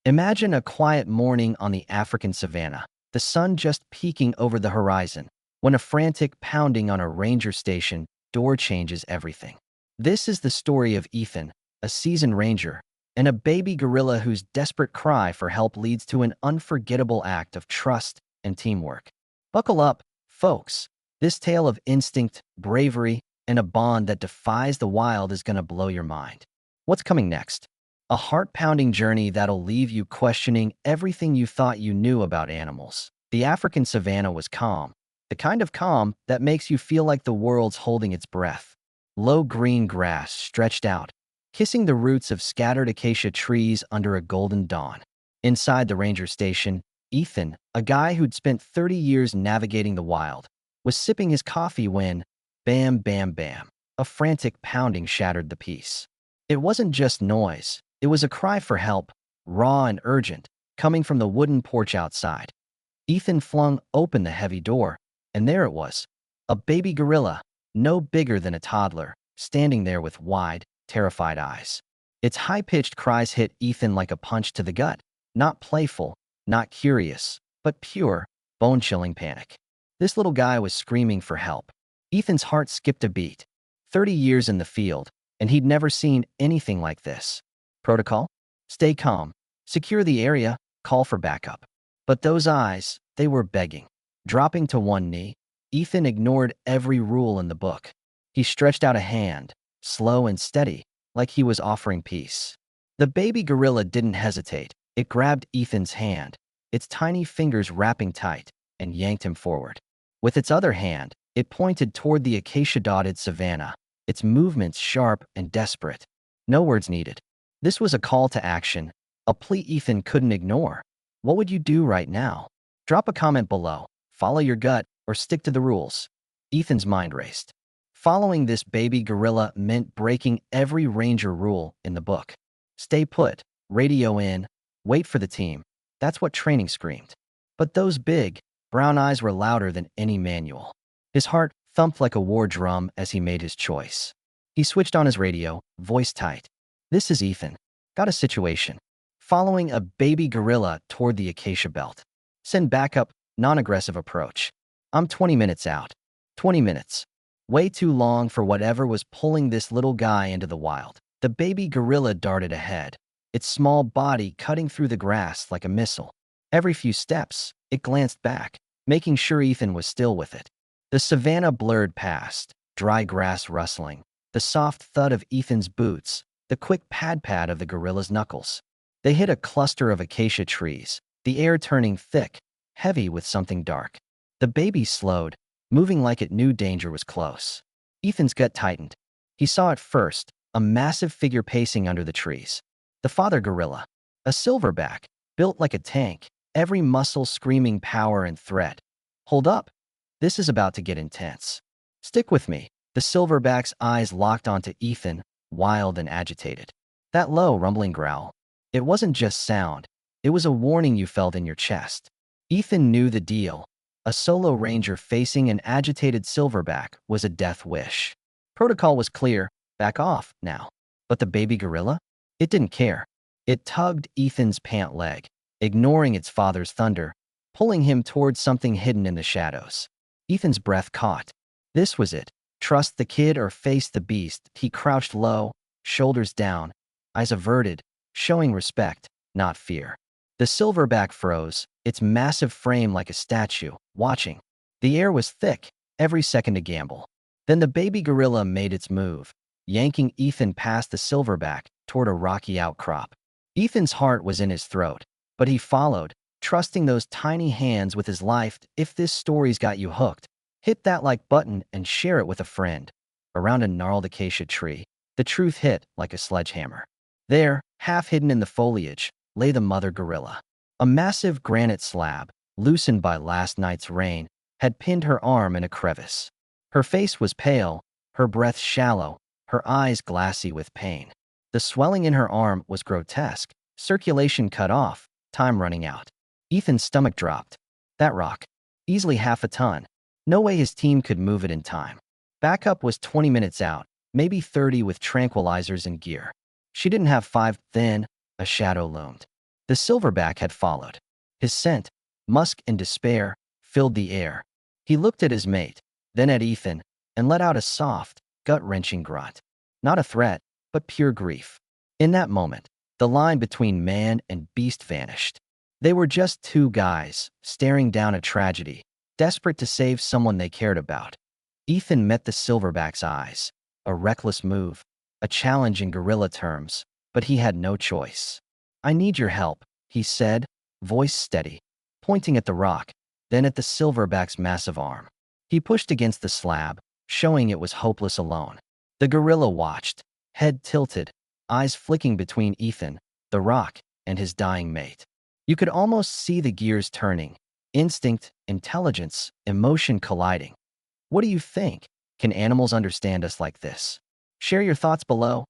Imagine a quiet morning on the African savanna, the sun just peeking over the horizon, when a frantic pounding on a ranger station door changes everything. This is the story of Ethan, a seasoned ranger, and a baby gorilla whose desperate cry for help leads to an unforgettable act of trust and teamwork. Buckle up, folks. This tale of instinct, bravery, and a bond that defies the wild is going to blow your mind. What's coming next? A heart-pounding journey that'll leave you questioning everything you thought you knew about animals. The African savanna was calm, the kind of calm that makes you feel like the world's holding its breath. Low green grass stretched out, kissing the roots of scattered acacia trees under a golden dawn. Inside the ranger station, Ethan, a guy who'd spent 30 years navigating the wild, was sipping his coffee when, bam, bam, bam, a frantic pounding shattered the peace. It wasn't just noise. It was a cry for help, raw and urgent, coming from the wooden porch outside. Ethan flung open the heavy door, and there it was, a baby gorilla, no bigger than a toddler, standing there with wide, terrified eyes. Its high-pitched cries hit Ethan like a punch to the gut, not playful, not curious, but pure, bone-chilling panic. This little guy was screaming for help. Ethan's heart skipped a beat. 30 years in the field, and he'd never seen anything like this. Protocol? Stay calm. Secure the area. Call for backup. But those eyes, they were begging. Dropping to one knee, Ethan ignored every rule in the book. He stretched out a hand, slow and steady, like he was offering peace. The baby gorilla didn't hesitate. It grabbed Ethan's hand, its tiny fingers wrapping tight, and yanked him forward. With its other hand, it pointed toward the acacia-dotted savanna, its movements sharp and desperate. No words needed. This was a call to action, a plea Ethan couldn't ignore. What would you do right now? Drop a comment below, follow your gut, or stick to the rules. Ethan's mind raced. Following this baby gorilla meant breaking every ranger rule in the book. Stay put, radio in, wait for the team. That's what training screamed. But those big, brown eyes were louder than any manual. His heart thumped like a war drum as he made his choice. He switched on his radio, voice tight. This is Ethan. Got a situation. Following a baby gorilla toward the acacia belt. Send backup, non-aggressive approach. I'm 20 minutes out. 20 minutes. Way too long for whatever was pulling this little guy into the wild. The baby gorilla darted ahead, its small body cutting through the grass like a missile. Every few steps, it glanced back, making sure Ethan was still with it. The savanna blurred past, dry grass rustling, the soft thud of Ethan's boots, the quick pad-pad of the gorilla's knuckles. They hit a cluster of acacia trees, the air turning thick, heavy with something dark. The baby slowed, moving like it knew danger was close. Ethan's gut tightened. He saw it first, a massive figure pacing under the trees. The father gorilla, a silverback, built like a tank, every muscle screaming power and threat. Hold up. This is about to get intense. Stick with me. The silverback's eyes locked onto Ethan, wild and agitated. That low, rumbling growl. It wasn't just sound. It was a warning you felt in your chest. Ethan knew the deal. A solo ranger facing an agitated silverback was a death wish. Protocol was clear. Back off, now. But the baby gorilla? It didn't care. It tugged Ethan's pant leg, ignoring its father's thunder, pulling him towards something hidden in the shadows. Ethan's breath caught. This was it. Trust the kid or face the beast. He crouched low, shoulders down, eyes averted, showing respect, not fear. The silverback froze, its massive frame like a statue, watching. The air was thick, every second a gamble. Then the baby gorilla made its move, yanking Ethan past the silverback toward a rocky outcrop. Ethan's heart was in his throat, but he followed, trusting those tiny hands with his life. If this story's got you hooked, hit that like button and share it with a friend. Around a gnarled acacia tree, the truth hit like a sledgehammer. There, half hidden in the foliage, lay the mother gorilla. A massive granite slab, loosened by last night's rain, had pinned her arm in a crevice. Her face was pale, her breath shallow, her eyes glassy with pain. The swelling in her arm was grotesque, circulation cut off, time running out. Ethan's stomach dropped. That rock. Easily half a ton. No way his team could move it in time. Backup was 20 minutes out, maybe 30 with tranquilizers and gear. She didn't have 5. Then, a shadow loomed. The silverback had followed. His scent, musk and despair, filled the air. He looked at his mate, then at Ethan, and let out a soft, gut-wrenching grunt. Not a threat, but pure grief. In that moment, the line between man and beast vanished. They were just two guys, staring down a tragedy, desperate to save someone they cared about. Ethan met the silverback's eyes. A reckless move, a challenge in gorilla terms, but he had no choice. "I need your help," he said, voice steady, pointing at the rock, then at the silverback's massive arm. He pushed against the slab, showing it was hopeless alone. The gorilla watched, head tilted, eyes flicking between Ethan, the rock, and his dying mate. You could almost see the gears turning, instinct, intelligence, emotion colliding. What do you think? Can animals understand us like this? Share your thoughts below.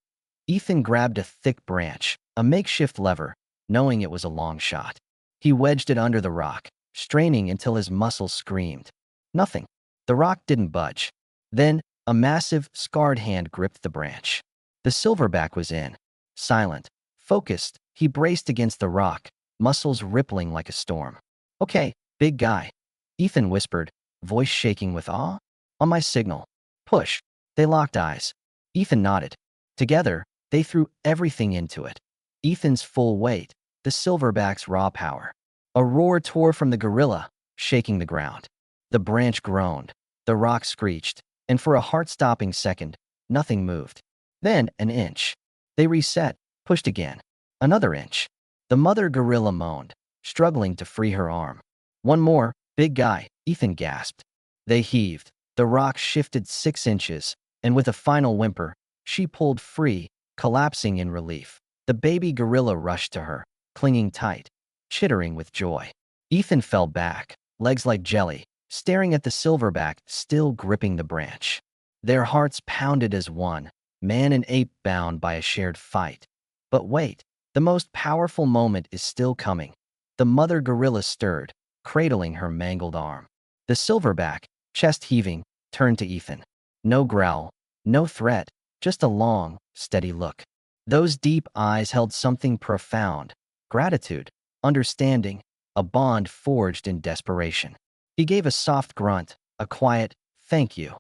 Ethan grabbed a thick branch, a makeshift lever, knowing it was a long shot. He wedged it under the rock, straining until his muscles screamed. Nothing. The rock didn't budge. Then, a massive, scarred hand gripped the branch. The silverback was in. Silent, focused, he braced against the rock, muscles rippling like a storm. "Okay, big guy," Ethan whispered, voice shaking with awe. "On my signal. Push." They locked eyes. Ethan nodded. Together, they threw everything into it. Ethan's full weight, the silverback's raw power. A roar tore from the gorilla, shaking the ground. The branch groaned, the rock screeched, and for a heart-stopping second, nothing moved. Then an inch. They reset, pushed again. Another inch. The mother gorilla moaned, struggling to free her arm. "One more, big guy," Ethan gasped. They heaved. The rock shifted 6 inches, and with a final whimper, she pulled free, collapsing in relief. The baby gorilla rushed to her, clinging tight, chittering with joy. Ethan fell back, legs like jelly, staring at the silverback still gripping the branch. Their hearts pounded as one, man and ape bound by a shared fight. But wait, the most powerful moment is still coming. The mother gorilla stirred, cradling her mangled arm. The silverback, chest heaving, turned to Ethan. No growl, no threat, just a long, steady look. Those deep eyes held something profound: gratitude, understanding, a bond forged in desperation. He gave a soft grunt, a quiet, "Thank you,"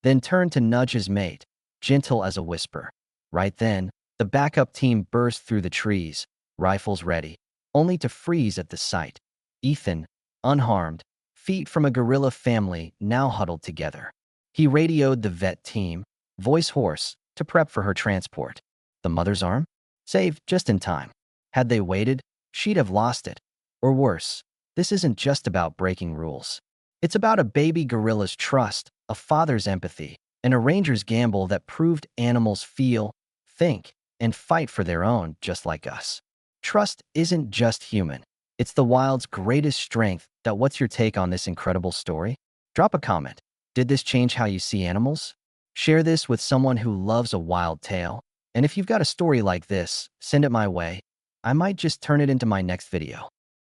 then turned to nudge his mate, gentle as a whisper. Right then, the backup team burst through the trees, rifles ready, only to freeze at the sight. Ethan, unharmed, feet from a gorilla family now huddled together. He radioed the vet team, voice hoarse, to prep for her transport. The mother's arm? Saved just in time. Had they waited, she'd have lost it. Or worse, this isn't just about breaking rules. It's about a baby gorilla's trust, a father's empathy, and a ranger's gamble that proved animals feel, think, and fight for their own just like us. Trust isn't just human. It's the wild's greatest strength. What's your take on this incredible story? Drop a comment. Did this change how you see animals? Share this with someone who loves a wild tale. And if you've got a story like this, send it my way. I might just turn it into my next video.